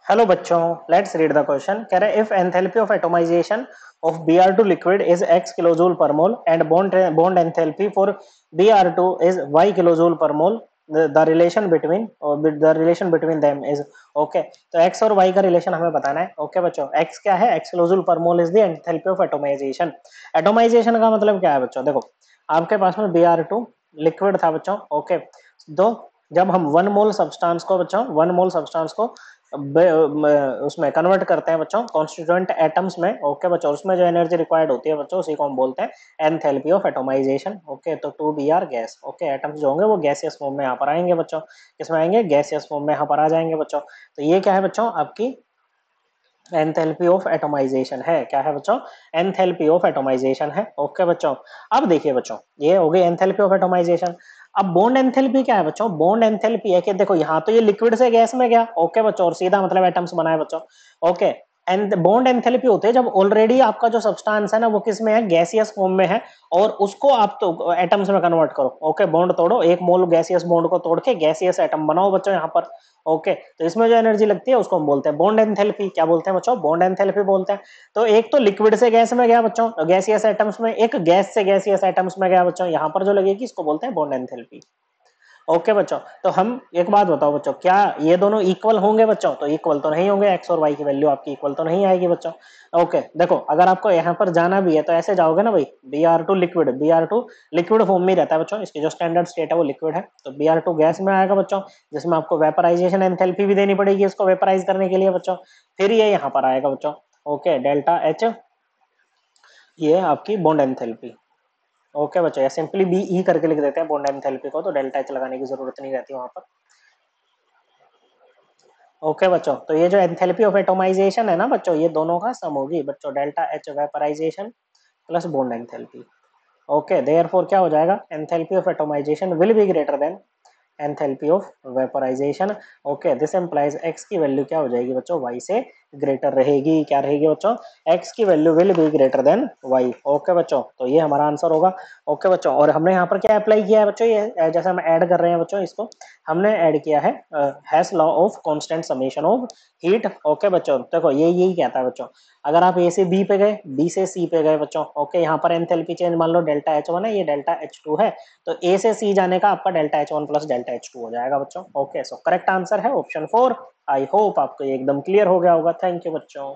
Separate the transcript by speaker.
Speaker 1: Hello बच्चों, let's read the question. कह रहे if enthalpy of atomization of Br2 liquid is x kilojoule per mole and bond enthalpy for Br2 is y kilojoule per mole, the relation between them is okay. तो x और y का relation हमें बताना है। Okay बच्चों, x क्या है? x kilojoule per mole is the enthalpy of atomisation. Atomisation का मतलब क्या है बच्चों? देखो, आपके पास में Br2 लिक्विड था बच्चों। ओके, तो जब हम 1 मोल सब्सटेंस को बच्चों 1 मोल सब्सटेंस को उसमें कन्वर्ट करते हैं बच्चों कॉन्स्टिट्यूएंट एटम्स में। ओके बच्चों, उसमें जो एनर्जी रिक्वायर्ड होती है बच्चों उसी को हम बोलते हैं एंथैल्पी ऑफ एटोमाइजेशन। ओके, तो 2Br गैस। ओके, एटम्स जो होंगे वो गैसियस फॉर्म में यहाँ पर आएंगे बच्चों। किसमें आएंगे? गैसियस फॉर्म में यहाँ पर आ जाएंगे बच्चों। तो ये क्या है बच्चों? आपकी एंथैल्पी ऑफ एटोमाइजेशन है। क्या है बच्चों? एंथैल्पी ऑफ एटोमाइजेशन है। ओके बच्चों, अब देखिए बच्चों, ये हो गई एंथैल्पी ऑफ एटोमाइजेशन। अब बॉन्ड एंथैल्पी क्या है बच्चों? बॉन्ड एंथैल्पी है कि देखो यहाँ तो ये लिक्विड से गैस में गया। ओके बच्चों, और सीधा मतलब एटम्स बनाए बच्चों। ओके, एंड बॉन्ड एंथैल्पी होते हैं जब ऑलरेडी आपका जो सब्सटेंस है ना वो किस में है? गैसियस फॉर्म में है, और उसको आप तो एटम्स में कन्वर्ट करो। ओके, बॉन्ड तोड़ो, 1 मोल गैसियस बॉन्ड को तोड़ के गैसियस एटम बनाओ बच्चों यहाँ पर। ओके, तो इसमें जो एनर्जी लगती है उसको हम बोलते हैं बॉन्ड एंथैल्पी। क्या बोलते हैं बच्चों? बॉन्ड एंथैल्पी बोलते हैं। तो एक तो लिक्विड से गैस में गया बच्चों, गैसियस एटम्स में, एक गैस से गैसियस एटम्स में गया बच्चों, यहाँ पर जो लगेगी इसको बोलते हैं बॉन्ड एंथैल्पी। ओके बच्चों, तो हम एक बात बताओ बच्चों, क्या ये दोनों इक्वल होंगे बच्चों? तो इक्वल तो नहीं होंगे, एक्स और वाई की वैल्यू आपकी इक्वल तो नहीं आएगी बच्चों। ओके, देखो अगर आपको यहाँ पर जाना भी है तो ऐसे जाओगे ना भाई, Br2 लिक्विड फॉर्म में रहता है बच्चों, इसकी जो स्टैंडर्ड स्टेट है वो लिक्विड है। तो Br2 गैस में आएगा बच्चों, जिसमें आपको वेपराइजेशन एंथैल्पी भी देनी पड़ेगी इसको वेपराइज करने के लिए बच्चों। फिर ये यहाँ पर आएगा बच्चों। ओके, डेल्टा एच, ये आपकी बॉन्ड एंथैल्पी। ओके बच्चों, या सिंपली बी ई करके लिख देते हैं बॉन्ड एंथैल्पी को, तो डेल्टा एच लगाने की जरूरत नहीं रहती वहां पर। ओके बच्चों, तो ये जो एंथैल्पी ऑफ एटोमाइजेशन है ना बच्चों, ये दोनों का सम होगी बच्चों, delta H vaporization plus bond enthalpy. Okay, therefore क्या हो जाएगा? Enthalpy of atomization will be greater than enthalpy of vaporization. Okay, this implies X की वैल्यू क्या हो जाएगी बच्चों? वाई से ग्रेटर रहेगी। क्या रहेगी बच्चों? एक्स की value will be greater than Y. Okay बच्चों, तो ये हमारा आंसर होगा। ओके बच्चों, और हमने यहाँ पर क्या अप्लाई किया है बच्चों? ये जैसे हम ऐड कर रहे हैं बच्चों, इसको हमने ऐड किया है Hess law of constant summation of heat. Okay बच्चों, देखो ये यही कहता है बच्चों, अगर आप ए से बी पे गए, बी से सी पे गए बच्चों। ओके, यहाँ पर एंथैल्पी चेंज मान लो डेल्टा एच वन है, ये डेल्टा एच टू है, तो ए से सी जाने का आपका delta H one plus delta H two हो जाएगा बच्चों। ओके, सो करेक्ट आंसर है ऑप्शन 4। आई होप आपको ये एकदम क्लियर हो गया होगा। थैंक यू बच्चों।